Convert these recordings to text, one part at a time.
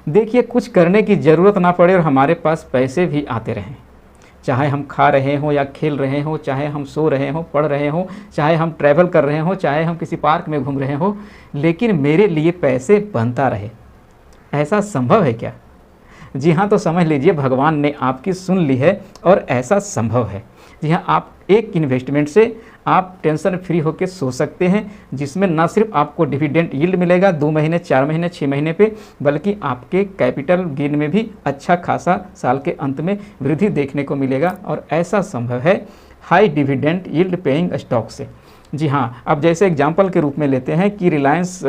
देखिए, कुछ करने की ज़रूरत ना पड़े और हमारे पास पैसे भी आते रहें, चाहे हम खा रहे हों या खेल रहे हों, चाहे हम सो रहे हों, पढ़ रहे हों, चाहे हम ट्रैवल कर रहे हों, चाहे हम किसी पार्क में घूम रहे हों, लेकिन मेरे लिए पैसे बनता रहे। ऐसा संभव है क्या? जी हाँ, तो समझ लीजिए भगवान ने आपकी सुन ली है और ऐसा संभव है। जी हाँ, आप एक इन्वेस्टमेंट से आप टेंशन फ्री होकर सो सकते हैं, जिसमें ना सिर्फ आपको डिविडेंड यील्ड मिलेगा 2 महीने, 4 महीने, 6 महीने पे, बल्कि आपके कैपिटल गेन में भी अच्छा खासा साल के अंत में वृद्धि देखने को मिलेगा। और ऐसा संभव है high dividend yield paying stock से। जी हाँ, अब जैसे एग्जाम्पल के रूप में लेते हैं कि रिलायंस,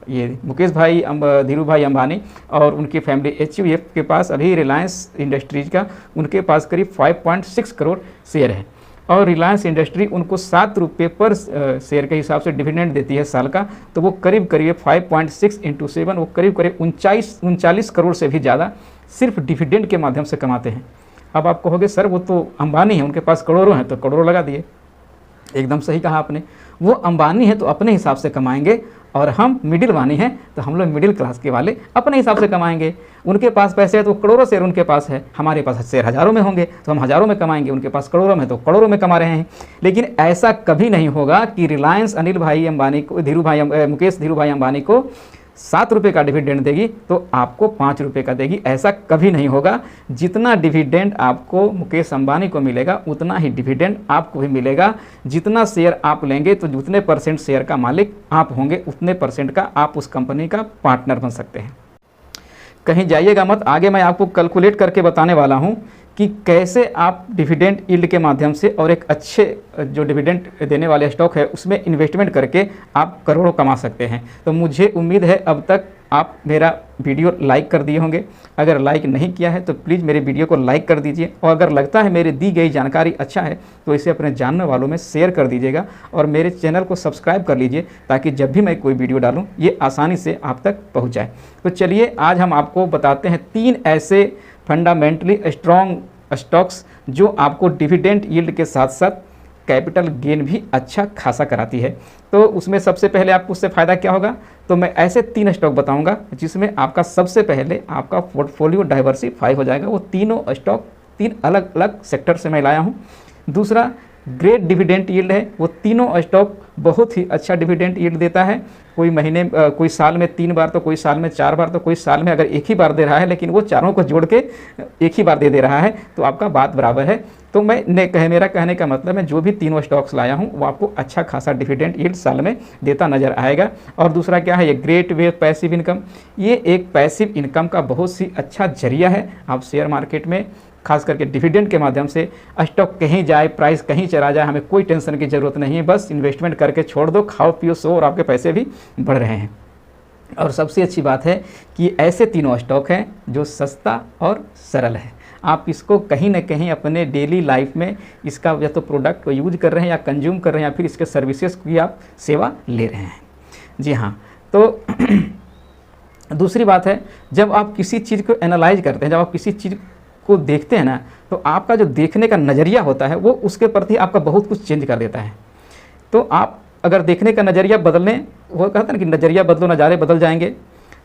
ये मुकेश भाई धीरू भाई अंबानी और उनकी फैमिली HUF के पास अभी रिलायंस इंडस्ट्रीज का उनके पास करीब 5.6 करोड़ शेयर है और रिलायंस इंडस्ट्री उनको 7 रुपये पर शेयर के हिसाब से डिविडेंड देती है साल का। तो वो करीब 5.6 × 7 वो करीब 39 करोड़ से भी ज़्यादा सिर्फ डिविडेंड के माध्यम से कमाते हैं। अब आप कहोगे सर वो तो अंबानी है, उनके पास करोड़ों हैं, तो करोड़ों लगा दिए। एकदम सही कहा आपने, वो अंबानी है तो अपने हिसाब से कमाएंगे और हम मिडिल वानी हैं तो हम लोग मिडिल क्लास के वाले अपने हिसाब से कमाएंगे। उनके पास पैसे है तो करोड़ों शेयर उनके पास है, हमारे पास शेयर हज़ारों में होंगे तो हम हज़ारों में कमाएंगे, उनके पास करोड़ों में तो करोड़ों में कमा रहे हैं। लेकिन ऐसा कभी नहीं होगा कि रिलायंस अनिल भाई अंबानी को मुकेश धीरू भाई अंबानी को 7 रुपये का डिविडेंड देगी तो आपको 5 रुपये का देगी, ऐसा कभी नहीं होगा। जितना डिविडेंड आपको मुकेश अंबानी को मिलेगा उतना ही डिविडेंड आपको भी मिलेगा। जितना शेयर आप लेंगे तो जितने % शेयर का मालिक आप होंगे उतने % का आप उस कंपनी का पार्टनर बन सकते हैं। कहीं जाइएगा मत, आगे मैं आपको कैलकुलेट करके बताने वाला हूँ कि कैसे आप डिविडेंड यील्ड के माध्यम से और एक अच्छे जो डिविडेंड देने वाले स्टॉक है उसमें इन्वेस्टमेंट करके आप करोड़ों कमा सकते हैं। तो मुझे उम्मीद है अब तक आप मेरा वीडियो लाइक कर दिए होंगे। अगर लाइक नहीं किया है तो प्लीज़ मेरे वीडियो को लाइक कर दीजिए और अगर लगता है मेरी दी गई जानकारी अच्छा है तो इसे अपने जानने वालों में शेयर कर दीजिएगा और मेरे चैनल को सब्सक्राइब कर लीजिए ताकि जब भी मैं कोई वीडियो डालूँ ये आसानी से आप तक पहुँच जाए। तो चलिए आज हम आपको बताते हैं 3 ऐसे फंडामेंटली स्ट्रॉन्ग स्टॉक्स जो आपको डिविडेंड यील्ड के साथ साथ कैपिटल गेन भी अच्छा खासा कराती है। तो उसमें सबसे पहले आपको उससे फ़ायदा क्या होगा, तो मैं ऐसे 3 स्टॉक बताऊंगा जिसमें आपका सबसे पहले आपका पोर्टफोलियो डाइवर्सिफाई हो जाएगा। वो तीनों स्टॉक 3 अलग अलग सेक्टर से मैं लाया हूँ। दूसरा ग्रेट डिविडेंड यील्ड है, वो तीनों स्टॉक बहुत ही अच्छा डिविडेंड यील्ड देता है। कोई महीने कोई साल में 3 बार तो कोई साल में 4 बार तो कोई साल में अगर एक ही बार दे रहा है, लेकिन वो चारों को जोड़ के एक ही बार दे रहा है तो आपका बात बराबर है। तो मेरा कहने का मतलब है जो भी तीनों स्टॉक्स लाया हूँ वो आपको अच्छा खासा डिविडेंड यील्ड साल में देता नज़र आएगा। और दूसरा क्या है, ये ग्रेट वे पैसिव इनकम, ये एक पैसिव इनकम का बहुत सी अच्छा जरिया है। आप शेयर मार्केट में खास करके डिविडेंड के माध्यम से स्टॉक कहीं जाए, प्राइस कहीं चला जाए, हमें कोई टेंशन की ज़रूरत नहीं है। बस इन्वेस्टमेंट करके छोड़ दो, खाओ पियो सो और आपके पैसे भी बढ़ रहे हैं। और सबसे अच्छी बात है कि ऐसे तीनों स्टॉक हैं जो सस्ता और सरल है। आप इसको कहीं ना कहीं अपने डेली लाइफ में इसका या तो प्रोडक्ट को यूज कर रहे हैं या कंज्यूम कर रहे हैं या फिर इसके सर्विसेज की आप सेवा ले रहे हैं। जी हाँ, तो दूसरी बात है, जब आप किसी चीज़ को एनालाइज करते हैं, जब आप किसी चीज़ को देखते हैं ना, तो आपका जो देखने का नज़रिया होता है वो उसके प्रति आपका बहुत कुछ चेंज कर देता है। तो आप अगर देखने का नज़रिया बदलने, वो कहते हैं ना कि नज़रिया बदलो नज़ारे बदल जाएंगे।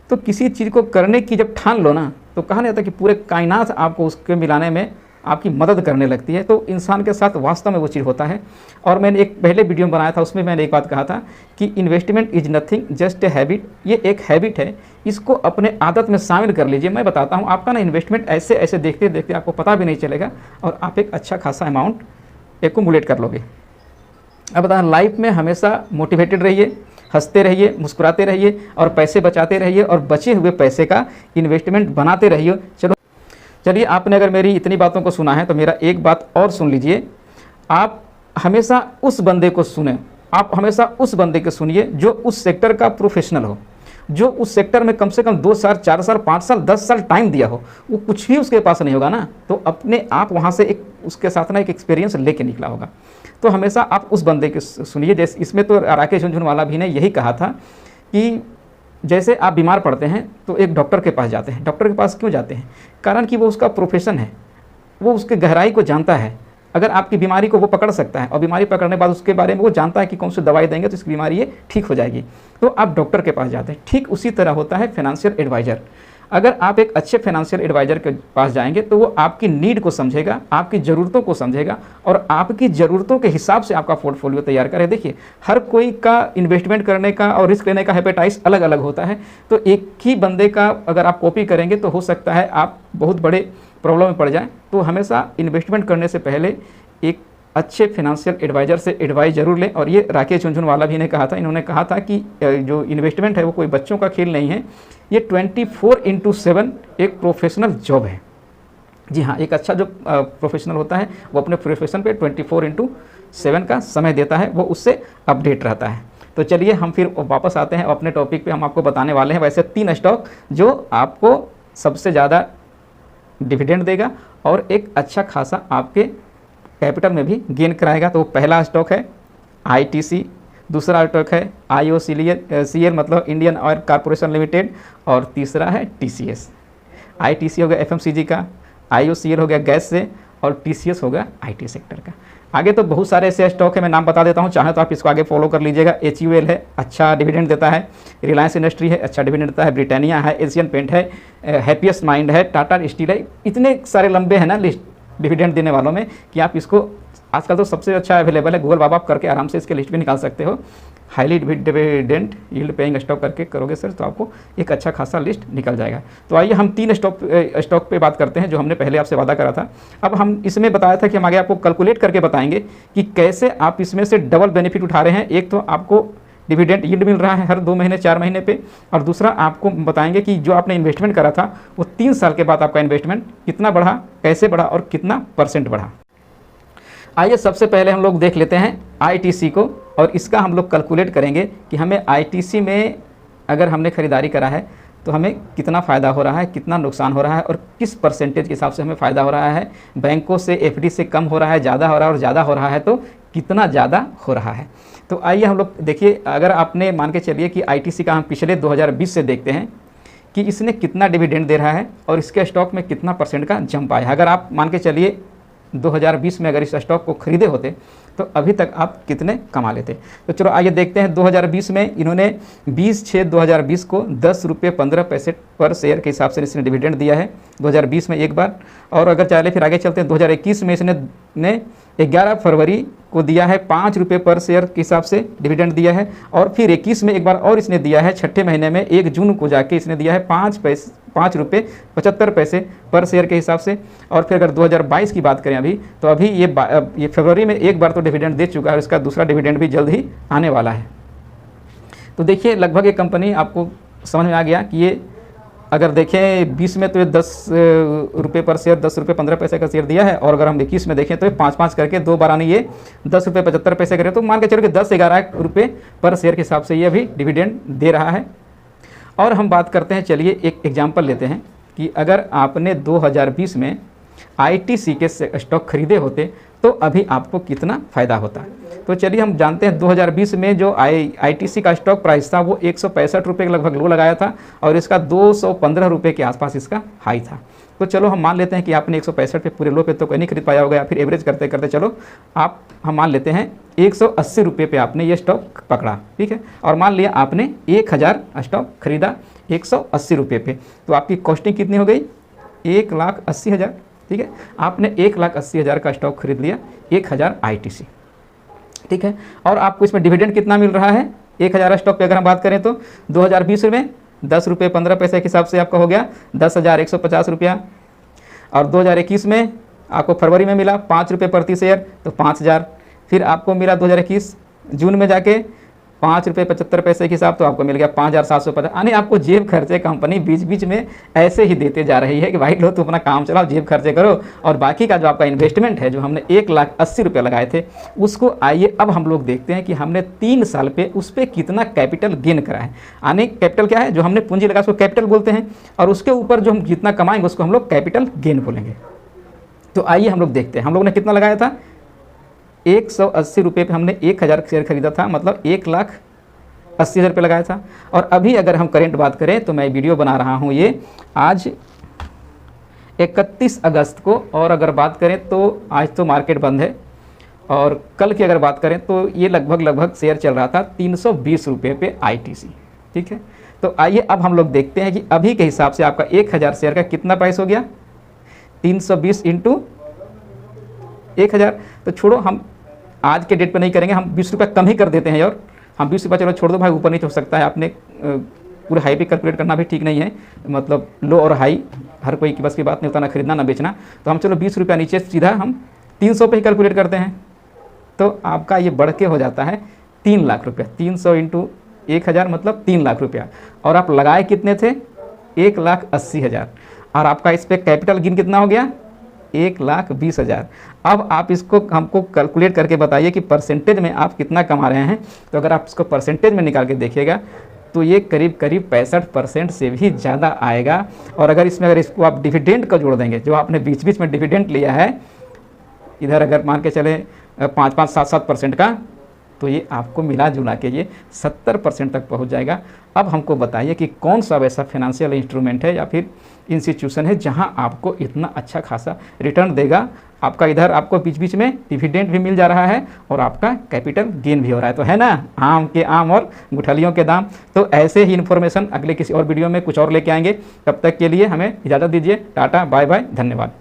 तो किसी चीज़ को करने की जब ठान लो ना, तो कहा नहीं जाता कि पूरे कायनात आपको उसके मिलाने में आपकी मदद करने लगती है। तो इंसान के साथ वास्तव में वो चीज़ होता है। और मैंने एक पहले वीडियो में बनाया था, उसमें मैंने एक बात कहा था कि investment is nothing just a habit. ये एक हैबिट है, इसको अपने आदत में शामिल कर लीजिए। मैं बताता हूँ, आपका ना इन्वेस्टमेंट ऐसे ऐसे देखते देखते आपको पता भी नहीं चलेगा और आप एक अच्छा खासा अमाउंट एक्युमुलेट कर लोगे। अब बता, लाइफ में हमेशा मोटिवेटेड रहिए, हंसते रहिए, मुस्कुराते रहिए और पैसे बचाते रहिए और बचे हुए पैसे का इन्वेस्टमेंट बनाते रहिए। चलिए, आपने अगर मेरी इतनी बातों को सुना है तो मेरा एक बात और सुन लीजिए। आप हमेशा उस बंदे को सुने, आप हमेशा उस बंदे को सुनिए जो उस सेक्टर का प्रोफेशनल हो, जो उस सेक्टर में कम से कम 2 साल, 4 साल, 5 साल, 10 साल टाइम दिया हो। वो कुछ भी उसके पास नहीं होगा ना, तो अपने आप वहाँ से एक उसके साथ ना एक एक्सपीरियंस लेके निकला होगा। तो हमेशा आप उस बंदे के सुनिए। जैसे इसमें तो राकेश झुनझुनवाला भी ने यही कहा था कि जैसे आप बीमार पड़ते हैं तो एक डॉक्टर के पास जाते हैं। डॉक्टर के पास क्यों जाते हैं? कारण कि वो उसका प्रोफेशन है, वो उसके गहराई को जानता है। अगर आपकी बीमारी को वो पकड़ सकता है और बीमारी पकड़ने के बाद उसके बारे में वो जानता है कि कौन सी दवाई देंगे तो इसकी बीमारी ये ठीक हो जाएगी, तो आप डॉक्टर के पास जाते हैं। ठीक उसी तरह होता है फाइनेंशियल एडवाइज़र। अगर आप एक अच्छे फाइनेंशियल एडवाइज़र के पास जाएंगे तो वो आपकी नीड को समझेगा, आपकी ज़रूरतों को समझेगा और आपकी ज़रूरतों के हिसाब से आपका पोर्टफोलियो तैयार करे। देखिए, हर कोई का इन्वेस्टमेंट करने का और रिस्क लेने का हैपेटाइज अलग अलग होता है, तो एक ही बंदे का अगर आप कॉपी करेंगे तो हो सकता है आप बहुत बड़े प्रॉब्लम में पड़ जाएं। तो हमेशा इन्वेस्टमेंट करने से पहले एक अच्छे फाइनेंशियल एडवाइज़र से एडवाइस जरूर लें। और ये राकेश झुनझुनवाला भी ने कहा था, इन्होंने कहा था कि जो इन्वेस्टमेंट है वो कोई बच्चों का खेल नहीं है, ये 24/7 एक प्रोफेशनल जॉब है। जी हाँ, एक अच्छा जो प्रोफेशनल होता है वो अपने प्रोफेशन पे 24/7 का समय देता है, वो उससे अपडेट रहता है। तो चलिए हम फिर वापस आते हैं अपने टॉपिक पे। हम आपको बताने वाले हैं वैसे 3 स्टॉक जो आपको सबसे ज़्यादा डिविडेंड देगा और एक अच्छा खासा आपके कैपिटल में भी गेन कराएगा। तो पहला स्टॉक है ITC, दूसरा स्टॉक है IOCL मतलब इंडियन ऑयल कॉर्पोरेशन लिमिटेड, और तीसरा है TCS। ITC हो गया FMCG का, IOCL हो गया गैस से, और TCS हो गया IT सेक्टर का। आगे तो बहुत सारे ऐसे स्टॉक है, मैं नाम बता देता हूँ, चाहे तो आप इसको आगे फॉलो कर लीजिएगा। HUL है, अच्छा डिविडेंड देता है। रिलायंस इंडस्ट्री है, अच्छा डिविडेंड देता है। ब्रिटानिया है, एशियन पेंट है, हैप्पीएस्ट माइंड है, टाटा स्टील है। इतने सारे लंबे हैं ना लिस्ट डिविडेंड देने वालों में कि आप इसको आजकल तो सबसे अच्छा अवेलेबल है, गूगल बाबा आप करके आराम से इसके लिस्ट भी निकाल सकते हो। Highly dividend yield paying stock करके करोगे सर तो आपको एक अच्छा खासा लिस्ट निकल जाएगा। तो आइए हम 3 स्टॉक पे बात करते हैं जो हमने पहले आपसे वादा करा था। अब हम इसमें बताया था कि हम आगे आपको कैलकुलेट करके बताएंगे कि कैसे आप इसमें से डबल बेनिफिट उठा रहे हैं। एक तो आपको डिविडेंड यील्ड मिल रहा है हर 2 महीने 4 महीने पे, और दूसरा आपको बताएंगे कि जो आपने इन्वेस्टमेंट करा था वो 3 साल के बाद आपका इन्वेस्टमेंट कितना बढ़ा, कैसे बढ़ा और कितना % बढ़ा। आइए सबसे पहले हम लोग देख लेते हैं ITC को, और इसका हम लोग कैलकुलेट करेंगे कि हमें ITC में अगर हमने ख़रीदारी करा है तो हमें कितना फ़ायदा हो रहा है, कितना नुकसान हो रहा है और किस % के हिसाब से हमें फ़ायदा हो रहा है। बैंकों से FD से कम हो रहा है, ज़्यादा हो रहा है, और ज़्यादा हो रहा है तो कितना ज़्यादा हो रहा है। तो आइए हम लोग देखिए, अगर आपने मान के चलिए कि ITC का हम पिछले 2020 से देखते हैं कि इसने कितना डिविडेंड दे रहा है और इसके स्टॉक में कितना % का जंप आया है। अगर आप मान के चलिए 2020 में अगर इस स्टॉक को खरीदे होते तो अभी तक आप कितने कमा लेते। तो चलो आइए देखते हैं। 2020 में इन्होंने 20/6/2020 को 10 रुपये 15 पैसे पर शेयर के हिसाब से इसने डिविडेंड दिया है 2020 में एक बार। और अगर चले फिर आगे चलते हैं, 2021 में इसने 11 फरवरी को दिया है 5 रुपये पर शेयर के हिसाब से डिविडेंड दिया है। और फिर 21 में एक बार और इसने दिया है, छठे महीने में 1 जून को जाके इसने दिया है 5 रुपये 75 पैसे पर शेयर के हिसाब से। और फिर अगर 2022 की बात करें तो अभी ये फरवरी में एक बार तो डिविडेंड दे चुका है और इसका दूसरा डिविडेंड भी जल्द ही आने वाला है। तो देखिए लगभग ये कंपनी आपको समझ में आ गया कि ये अगर देखें 20 में तो ये 10 रुपये पर शेयर 10 रुपये 15 पैसे का शेयर दिया है, और अगर हम 21 में देखें तो ये 5-5 करके 2 बार आने ये 10 रुपये 75 पैसे करें तो मान के चलो कि 10-11 रुपये पर शेयर के हिसाब से ये अभी डिविडेंड दे रहा है। और हम बात करते हैं, चलिए एक एग्जांपल लेते हैं कि अगर आपने 2020 में ITC के स्टॉक खरीदे होते तो अभी आपको कितना फ़ायदा होता। तो चलिए हम जानते हैं 2020 में जो ITC का स्टॉक प्राइस था वो 165 रुपये के लगभग लो लगाया था और इसका 215 रुपये के आसपास इसका हाई था। तो चलो हम मान लेते हैं कि आपने 165 पे पूरे लो पे तो कोई नहीं खरीद पाया होगा, फिर एवरेज करते करते चलो हम मान लेते हैं 180 रुपये पे आपने ये स्टॉक पकड़ा, ठीक है। और मान लिया आपने 1000 स्टॉक खरीदा 180 रुपये पे, तो आपकी कॉस्टिंग कितनी हो गई 1,80,000, ठीक है। आपने 1,80,000 का स्टॉक खरीद लिया 1000 ITC, ठीक है। और आपको इसमें डिविडेंड कितना मिल रहा है 1000 स्टॉक पे अगर हम बात करें तो 2020 में 10 रुपये 15 पैसे के हिसाब से आपका हो गया 10,150 रुपया। और 2021 में आपको फरवरी में मिला 5 रुपये प्रति शेयर तो 5000। फिर आपको मिला 2021 जून में जाके 5 रुपये 75 पैसे के हिसाब तो आपको मिल गया 5,750। यानी आपको जेब खर्चे कंपनी बीच बीच में ऐसे ही देते जा रही है कि भाई लो तुम अपना काम चलाओ, जेब खर्चे करो, और बाकी का जो आपका इन्वेस्टमेंट है जो हमने 1,80,000 रुपये लगाए थे उसको आइए अब हम लोग देखते हैं कि हमने 3 साल पे उस पर कितना कैपिटल गेन करा है। यानी कैपिटल क्या है, जो हमने पूंजी लगा उसको कैपिटल बोलते हैं, और उसके ऊपर जो हम जितना कमाएंगे उसको हम लोग कैपिटल गेन बोलेंगे। तो आइए हम लोग देखते हैं हम लोग ने कितना लगाया था 180 रुपये पे हमने 1000 शेयर खरीदा था, मतलब 1,80,000 रुपये लगाया था। और अभी अगर हम करेंट बात करें तो मैं वीडियो बना रहा हूँ ये आज 31 अगस्त को। और अगर बात करें तो आज तो मार्केट बंद है, और कल की अगर बात करें तो ये लगभग शेयर चल रहा था 320 रुपये पे ITC। ठीक है, तो आइए अब हम लोग देखते हैं कि अभी के हिसाब से आपका 1000 शेयर का कितना प्राइस हो गया, 320 इंटू 1000। तो छोड़ो, हम आज के डेट पे नहीं करेंगे, हम 20 रुपये कम ही कर देते हैं। और हम 20 रुपये चलो छोड़ दो भाई, ऊपर नीचे हो सकता है, आपने पूरे हाई पे कैलकुलेट करना भी ठीक नहीं है, मतलब लो और हाई हर कोई की बस की बात नहीं होता, ना खरीदना ना बेचना। तो हम चलो 20 रुपये नीचे सीधा हम 300 पे ही कैलकुलेट करते हैं। तो आपका ये बढ़ के हो जाता है 3 लाख रुपया। 300 इंटू 1000 मतलब 3 लाख रुपया। और आप लगाए कितने थे, 1,80,000। और आपका इस पर कैपिटल गेन कितना हो गया, 1,20,000। अब आप इसको हमको कैलकुलेट करके बताइए कि परसेंटेज में आप कितना कमा रहे हैं। तो अगर आप इसको परसेंटेज में निकाल के देखिएगा तो ये करीब 65% से भी ज़्यादा आएगा। और अगर इसको आप डिविडेंड का जोड़ देंगे, जो आपने बीच बीच में डिविडेंड लिया है, इधर अगर मान के चले 5-5, 7-7% का, तो ये आपको मिला जुला के ये 70% तक पहुंच जाएगा। अब हमको बताइए कि कौन सा वैसा फाइनेंशियल इंस्ट्रूमेंट है या फिर इंस्टीट्यूशन है जहां आपको इतना अच्छा खासा रिटर्न देगा। आपका इधर आपको बीच बीच में डिविडेंड भी मिल जा रहा है और आपका कैपिटल गेन भी हो रहा है। तो है ना, आम के आम और गुठलियों के दाम। तो ऐसे ही इन्फॉर्मेशन अगले किसी और वीडियो में कुछ और लेके आएंगे। तब तक के लिए हमें इजाज़त दीजिए। टाटा, बाय बाय, धन्यवाद।